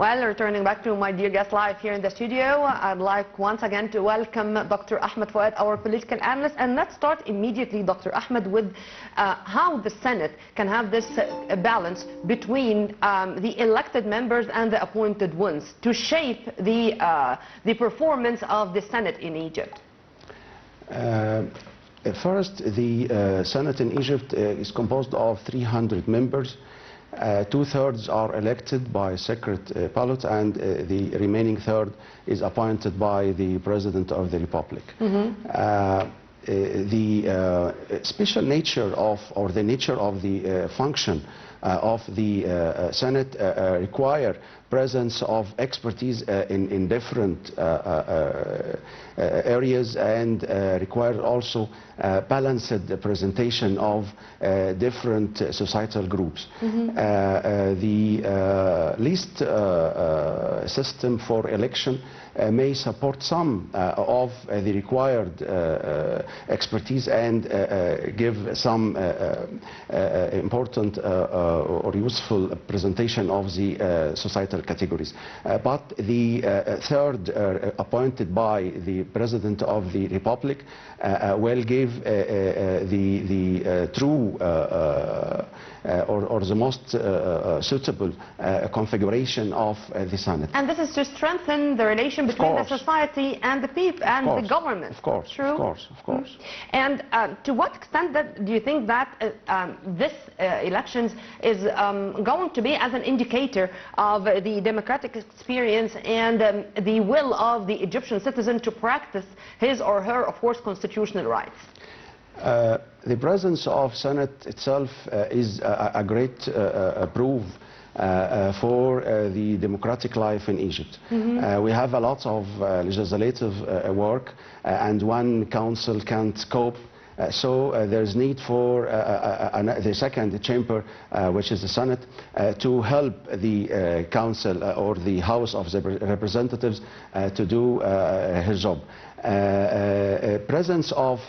Well, returning back to my dear guest live here in the studio, I'd like once again to welcome Dr. Ahmed Fouad, our political analyst. And let's start immediately, Dr. Ahmed, with how the Senate can have this balance between the elected members and the appointed ones to shape the performance of the Senate in Egypt. First, the Senate in Egypt is composed of 300 members. Two-thirds are elected by secret ballot, and the remaining third is appointed by the President of the Republic. The special nature of, or the nature of the function of the Senate require presence of expertise in different areas, and require also balanced presentation of different societal groups. The list system for election may support some of the required expertise and give some important or useful presentation of the societal categories. But the third appointed by the President of the Republic will give the true or the most suitable configuration of the Senate. And this is to strengthen the relation between the society and the people and the government. Of course, true? Of course. And to what extent do you think that this elections is going to be as an indicator of the democratic experience and the will of the Egyptian citizen to practice his or her, of course, constitutional rights? The presence of Senate itself is a great proof for the democratic life in Egypt. We have a lot of legislative work, and one council can't cope. So there's need for the second chamber, which is the Senate, to help the council or the House of the Representatives to do his job. Presence of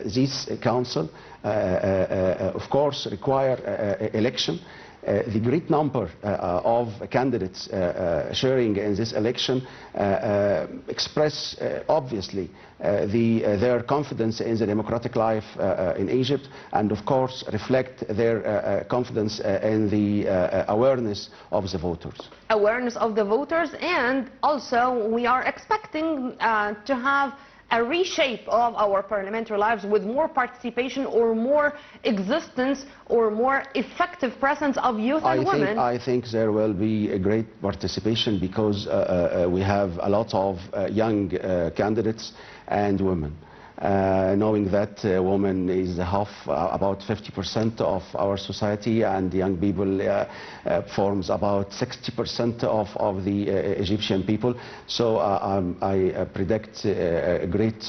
this council, of course, require election. The great number of candidates sharing in this election express obviously their confidence in the democratic life in Egypt, and of course reflect their confidence in the awareness of the voters. Awareness of the voters, and also we are expecting to have a reshape of our parliamentary lives with more participation or more existence or more effective presence of youth and women. I think there will be a great participation because we have a lot of young candidates and women. Knowing that women is about 50% of our society, and young people forms about 60% of the Egyptian people. So I predict a great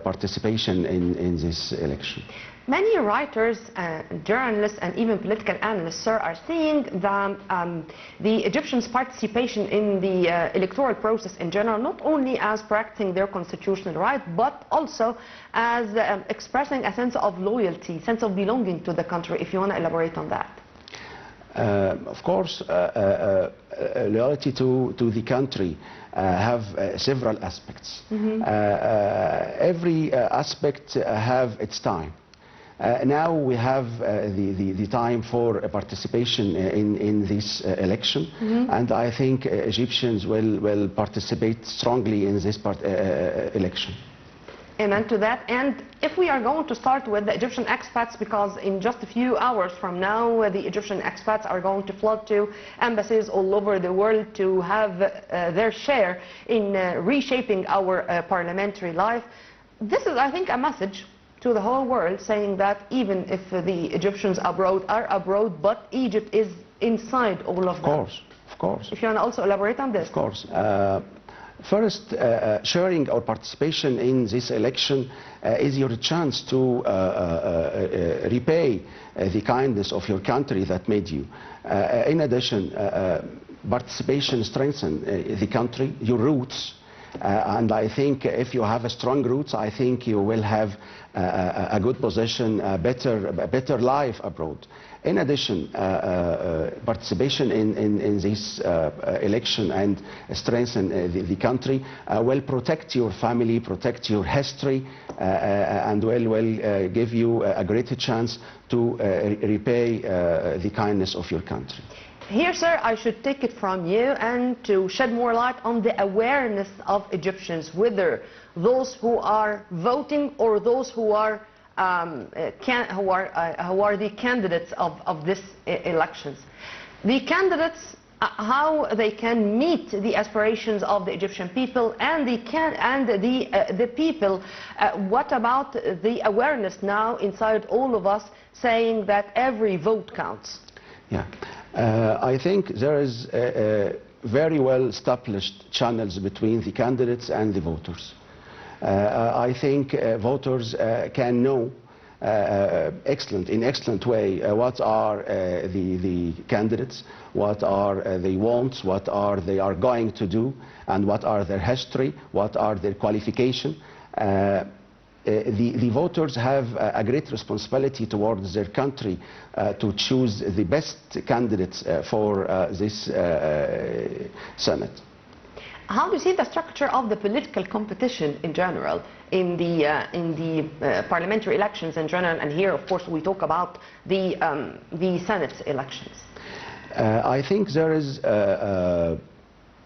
participation in this election. Many writers, journalists, and even political analysts, sir, are seeing the Egyptians' participation in the electoral process in general, not only as practicing their constitutional right, but also as expressing a sense of loyalty, sense of belonging to the country. If you want to elaborate on that. Of course, loyalty to the country have several aspects. Every aspect have its time. Now we have the time for participation in this election, and I think Egyptians will participate strongly in this election. Amen to that. And if we are going to start with the Egyptian expats, because in just a few hours from now the Egyptian expats are going to flood to embassies all over the world to have their share in reshaping our parliamentary life. This is, I think, a message to the whole world, saying that even if the Egyptians abroad are abroad, but Egypt is inside all of them. Of course. If you want to also elaborate on this. Of course. First, sharing our participation in this election is your chance to repay the kindness of your country that made you. In addition, participation strengthens the country, your roots, And I think if you have a strong roots, I think you will have a good position, a better life abroad. In addition, participation in this election and strengthen the country will protect your family, protect your history, and will give you a greater chance to repay the kindness of your country. Here, sir, I should take it from you and to shed more light on the awareness of Egyptians, whether those who are voting or those who are the candidates of these elections. The candidates, how they can meet the aspirations of the Egyptian people and the people. What about the awareness now inside all of us, saying that every vote counts? Yeah, I think there is very well established channels between the candidates and the voters. I think voters can know in excellent way what are the candidates, what are they want, what are they are going to do, and what are their history, what are their qualification. The voters have a great responsibility towards their country to choose the best candidates for this Senate. How do you see the structure of the political competition in general in the parliamentary elections in general? And here, of course, we talk about the Senate elections. I think there is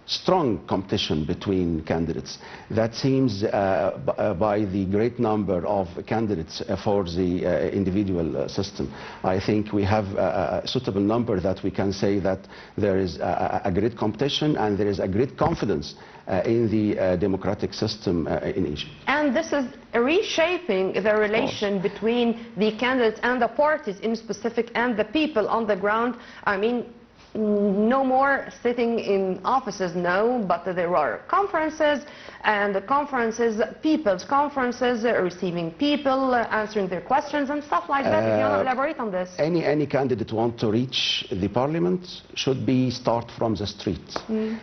strong competition between candidates. That seems by the great number of candidates for the individual system. I think we have a suitable number that we can say that there is a great competition and there is a great confidence in the democratic system in Egypt. And this is reshaping the relation between the candidates and the parties in specific and the people on the ground. I mean, no more sitting in offices, no, but there are conferences, and the conferences, people's conferences, receiving people, answering their questions and stuff like that. If you want to elaborate on this. Any candidate want to reach the parliament should start from the street.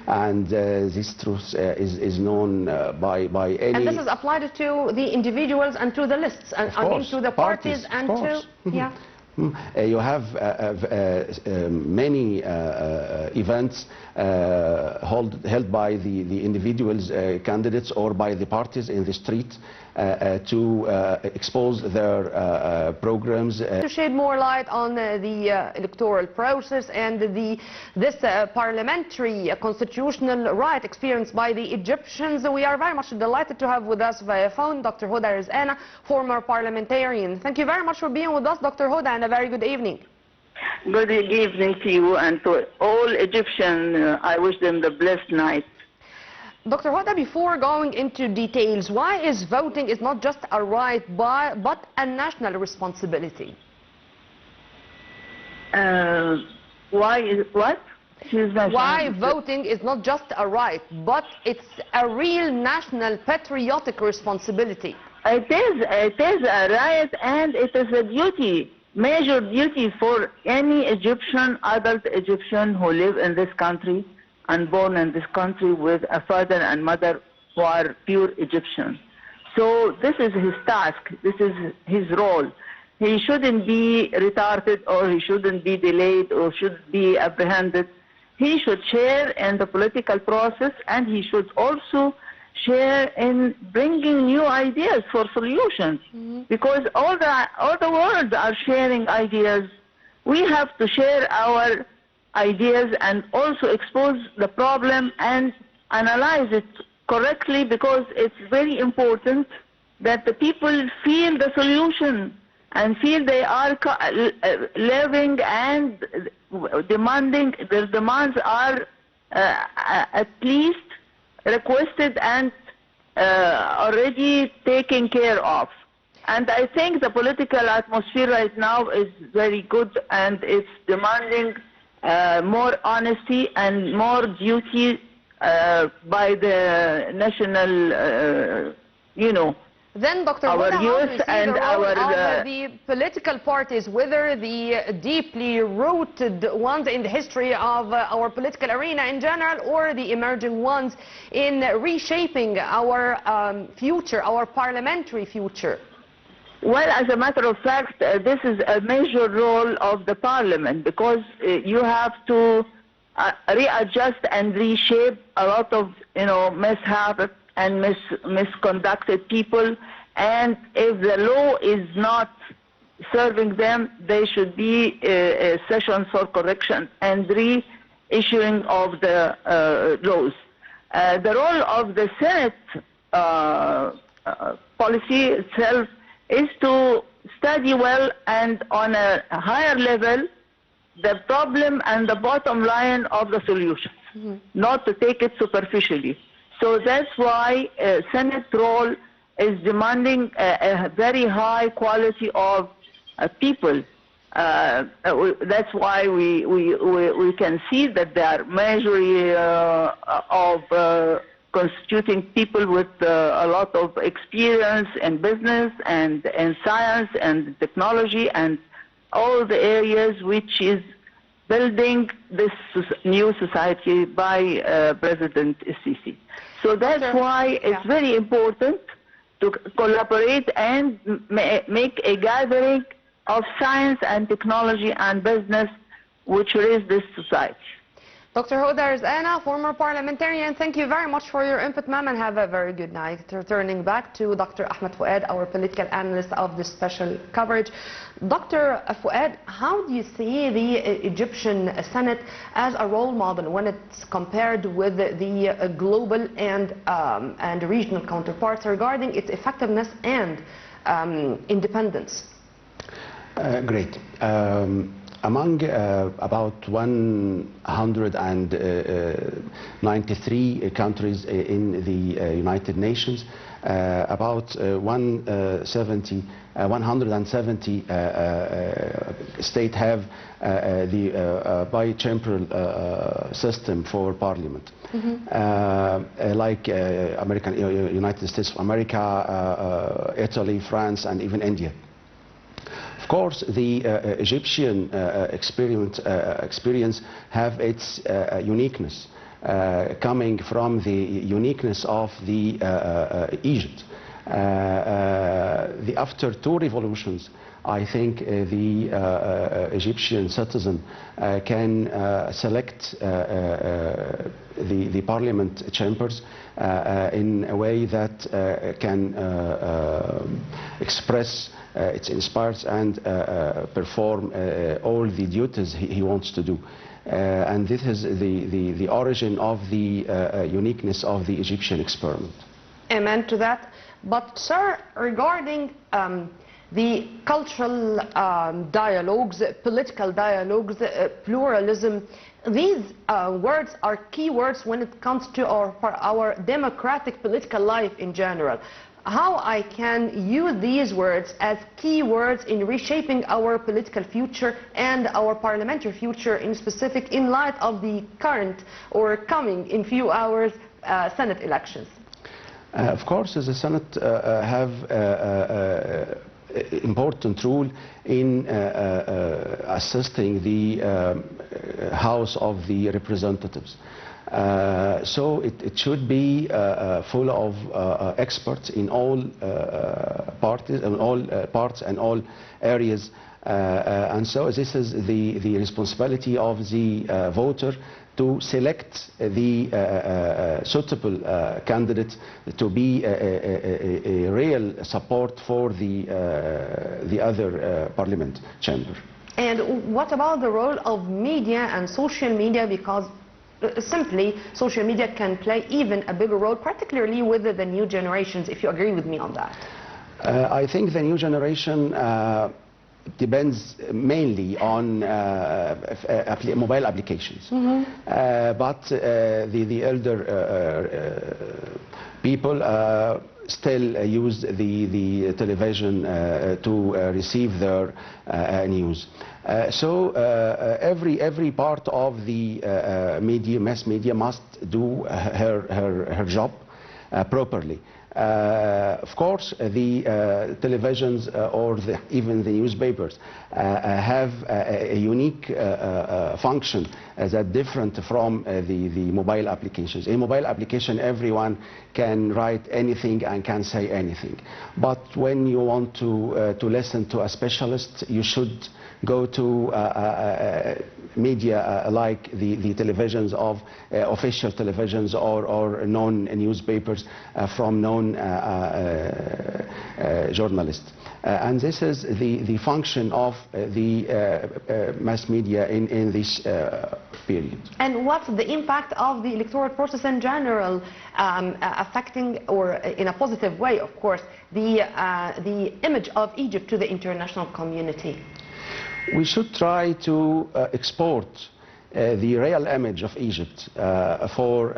And this truth is known by any... And this is applied to the individuals and to the lists, and I mean to the parties and to... Yeah. You have many events held by the individuals, candidates, or by the parties in the street to expose their programs. To shed more light on the electoral process and this parliamentary constitutional right experienced by the Egyptians, we are very much delighted to have with us via phone Dr. Huda Rizana, former parliamentarian. Thank you very much for being with us, Dr. Huda, and a very good evening. Good evening to you and to all Egyptians. I wish them the blessed night. Dr. Huda, before going into details, why is voting is not just a right but a national responsibility? Why is what? Why voting is not just a right, but it's a real national patriotic responsibility? It is a right and it is a duty, major duty for any Egyptian, adult Egyptian who live in this country and born in this country with a father and mother who are pure Egyptians. So this is his task, this is his role. He shouldn't be retarded or he shouldn't be delayed or should be apprehended. He should share in the political process and he should also share in bringing new ideas for solutions. Because all the world are sharing ideas. We have to share our ideas and also expose the problem and analyze it correctly, because it's very important that the people feel the solution and feel they are living and demanding, their demands are at least requested and already taken care of. And I think the political atmosphere right now is very good and it's demanding more honesty and more duty by the national, Then, Dr. our Huda, how do you youth see and the role our of the political parties, whether the deeply rooted ones in the history of our political arena in general, or the emerging ones in reshaping our future, our parliamentary future? Well, as a matter of fact, this is a major role of the parliament, because you have to readjust and reshape a lot of, mishaps and misconducted people. And if the law is not serving them, there should be sessions for correction and reissuing of the laws. The role of the Senate policy itself is to study well and on a higher level the problem and the bottom line of the solutions, not to take it superficially. So that's why Senate role is demanding a very high quality of people. That's why we can see that there are majority of constituting people with a lot of experience in business and in science and technology and all the areas which is building this new society by President Sisi. So that's why it's very important to collaborate and make a gathering of science and technology and business which raise this society. Dr. Huda Rizana, former parliamentarian, thank you very much for your input, ma'am, and have a very good night. Returning back to Dr. Ahmed Fouad, our political analyst of this special coverage. Dr. Fouad, how do you see the Egyptian Senate as a role model when it's compared with the global and regional counterparts regarding its effectiveness and independence? Great. Among about 193 countries in the United Nations, about 170 states have the bicameral system for parliament, like United States of America, Italy, France, and even India. Of course, the Egyptian experience have its uniqueness, coming from the uniqueness of the Egypt. After two revolutions, I think the Egyptian citizen can select the parliament chambers in a way that can express its inspires and perform all the duties he wants to do. And this is the origin of the uniqueness of the Egyptian experiment. Amen to that. But sir, regarding the cultural dialogues, political dialogues, pluralism, these words are key words when it comes to our democratic political life in general. How I can use these words as key words in reshaping our political future and our parliamentary future in specific in light of the current or coming in few hours Senate elections? Of course, the Senate have important role in assisting the House of the Representatives. So it should be full of experts in all parties and all parts and all areas, and so this is the responsibility of the voter to select the suitable candidate to be a real support for the other parliament chamber. And what about the role of media and social media, because simply social media can play even a bigger role, particularly with the new generations, if you agree with me on that? I think the new generation depends mainly on mobile applications. But the elder people still use the television to receive their news. So every part of the mass media must do her job properly. Of course, the televisions or even the newspapers have a unique function that different from the mobile applications. In mobile application, everyone can write anything and can say anything. But when you want to listen to a specialist, you should go to media like the televisions of official televisions or known newspapers from known journalists. And this is the function of the mass media in this period. And what's the impact of the electoral process in general affecting, or in a positive way, of course, the image of Egypt to the international community? We should try to export the real image of Egypt for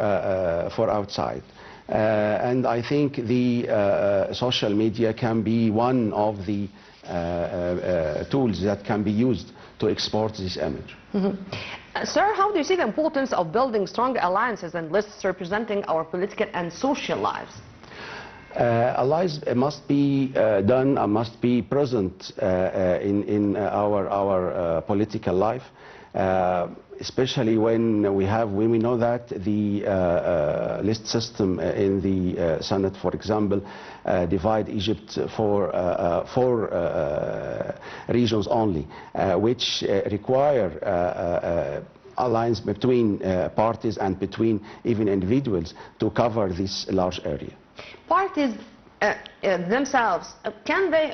outside. And I think the social media can be one of the tools that can be used to export this image. Mm-hmm. Sir, how do you see the importance of building strong alliances and lists representing our political and social lives? Allies must be done and must be present in our political life, especially when we know that the list system in the Senate, for example, divide Egypt for 4 regions only, which require alliance between parties and between even individuals to cover this large area. Parties themselves,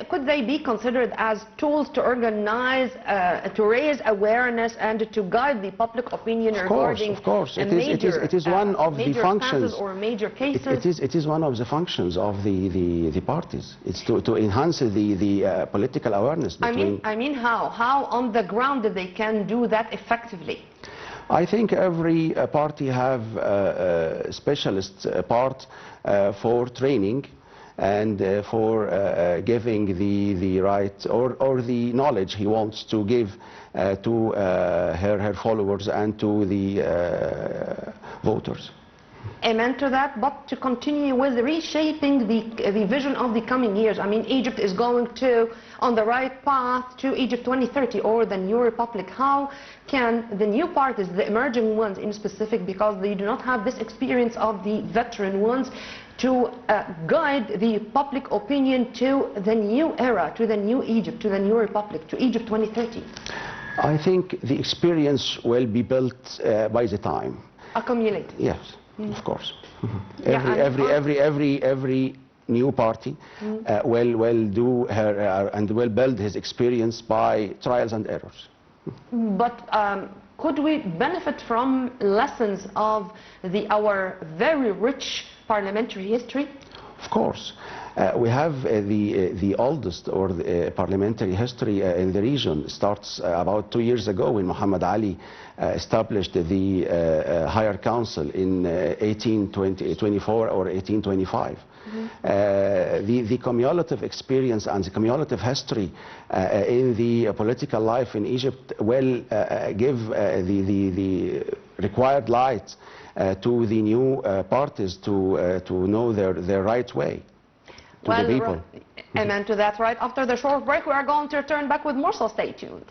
could they be considered as tools to organize, to raise awareness and to guide the public opinion regarding of course. It is one of the functions or major cases? It is one of the functions of the parties. It's to enhance the political awareness between... I mean how on the ground they can do that effectively? I think every party have a specialist part for training and for giving the right or the knowledge he wants to give to her followers and to the voters. Amen to that, but to continue with reshaping the vision of the coming years. I mean, Egypt is going on the right path to Egypt 2030 or the new republic. How can the new parties, the emerging ones in specific, because they do not have this experience of the veteran ones, to guide the public opinion to the new era, to the new Egypt, to the new republic, to Egypt 2030? I think the experience will be built by the time. Accumulated. Yes. Of course. Every new party will do her and will build his experience by trials and errors. But could we benefit from lessons of our very rich parliamentary history? Of course. We have the oldest or the parliamentary history in the region. Starts about 2 years ago when Muhammad Ali established the Higher Council in 1824 or 1825. The cumulative experience and the cumulative history in the political life in Egypt will give the required light to the new parties to know their right way. Well, the people. Amen to that. Right after the short break, we are going to return back with more, so stay tuned.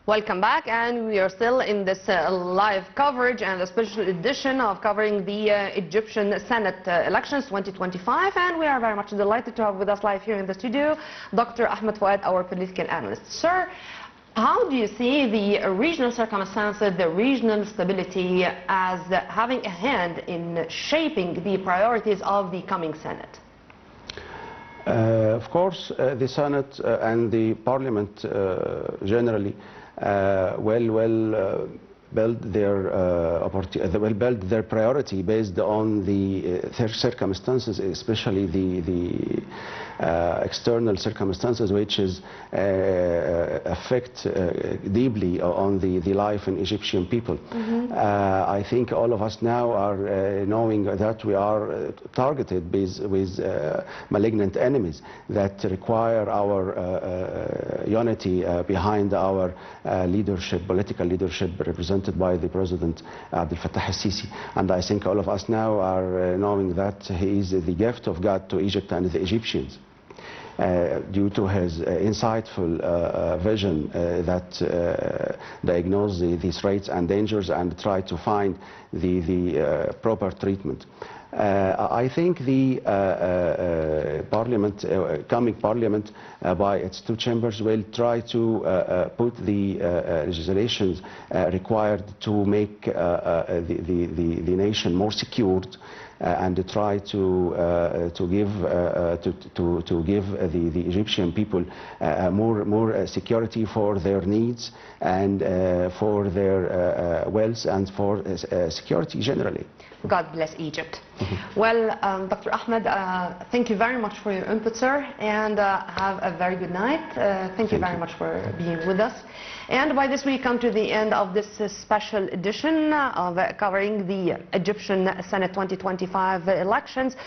Welcome back, and we are still in this live coverage and a special edition of covering the Egyptian Senate elections 2025, and we are very much delighted to have with us live here in the studio Dr. Ahmed Fouad, our political analyst. Sir, how do you see the regional circumstances, the regional stability as having a hand in shaping the priorities of the coming Senate? Of course, the Senate and the Parliament generally will build their priority based on their circumstances, especially the external circumstances, which is affect deeply on the life in Egyptian people. I think all of us now are knowing that we are targeted with malignant enemies that require our unity behind our leadership, political leadership represented by the President Abdel Fattah al-Sisi. And I think all of us now are knowing that he is the gift of God to Egypt and the Egyptians. Due to his insightful vision that diagnose the threats and dangers and try to find the proper treatment. I think the coming parliament by its two chambers will try to put the legislations required to make the nation more secured, and try to give the Egyptian people more security for their needs and for their wealth and for security generally. God bless Egypt. Well, Dr. Ahmed, thank you very much for your input, sir, and have a very good night. Thank you very much for being with us. And by this we come to the end of this special edition of covering the Egyptian Senate 2025 elections.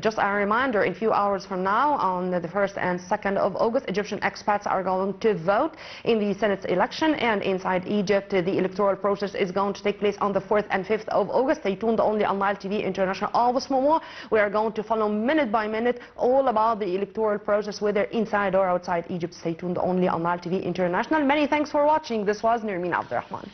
Just a reminder, in a few hours from now, on the 1st and 2nd of August, Egyptian expats are going to vote in the Senate election, and inside Egypt, the electoral process is going to take place on the 4th and 5th of August. Stay tuned only on Nile TV International. Always more. We are going to follow minute by minute all about the electoral process, whether inside or outside Egypt. Stay tuned only on Nile TV International. Many thanks for watching. This was Nermeen Abdurrahman.